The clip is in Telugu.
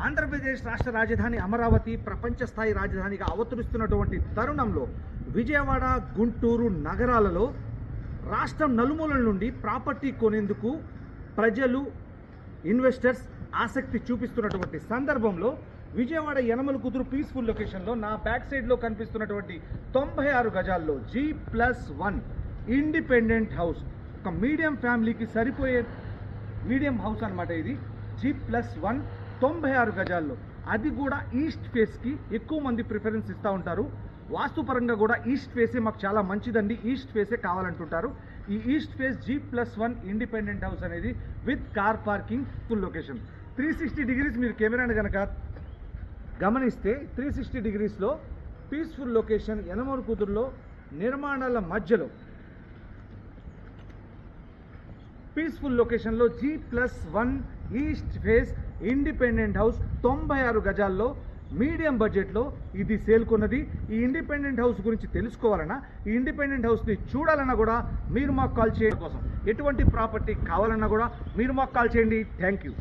ఆంధ్రప్రదేశ్ రాష్ట్ర రాజధాని అమరావతి ప్రపంచ స్థాయి రాజధానిగా అవతరిస్తున్నటువంటి తరుణంలో విజయవాడ, గుంటూరు నగరాలలో రాష్ట్రం నలుమూలల నుండి ప్రాపర్టీ కొనేందుకు ప్రజలు, ఇన్వెస్టర్స్ ఆసక్తి చూపిస్తున్నటువంటి సందర్భంలో విజయవాడ యనమల కుదురు పీస్ఫుల్ లొకేషన్లో నా బ్యాక్ సైడ్లో కనిపిస్తున్నటువంటి 96 గజాల్లో G+1 ఇండిపెండెంట్ హౌస్, ఒక మీడియం ఫ్యామిలీకి సరిపోయే మీడియం హౌస్ అనమాట. ఇది G+1 96 గజాల్లో, అది కూడా ఈస్ట్ ఫేస్కి ఎక్కువ మంది ప్రిఫరెన్స్ ఇస్తూ ఉంటారు. వాస్తుపరంగా కూడా ఈస్ట్ ఫేసే మాకు చాలా మంచిదండి, ఈస్ట్ ఫేసే కావాలంటుంటారు. ఈ east face G+1 independent house అనేది with car parking full location. 360 degrees మీరు కెమెరాని కనుక గమనిస్తే 360 డిగ్రీస్లో పీస్ఫుల్ లొకేషన్ యనమల కుదురులో నిర్మాణాల మధ్యలో పీస్ఫుల్ లొకేషన్లో G+1 east face independent house 96 గజాల్లో మీడియం బడ్జెట్లో ఇది సేల్కొన్నది. ఈ ఇండిపెండెంట్ హౌస్ గురించి తెలుసుకోవాలన్నా, ఈ ఇండిపెండెంట్ హౌస్ని చూడాలన్నా కూడా మీరు మాకు కాల్ చేయడం కోసం, ఎటువంటి ప్రాపర్టీ కావాలన్నా కూడా మీరు మాకు కాల్ చేయండి. Thank you.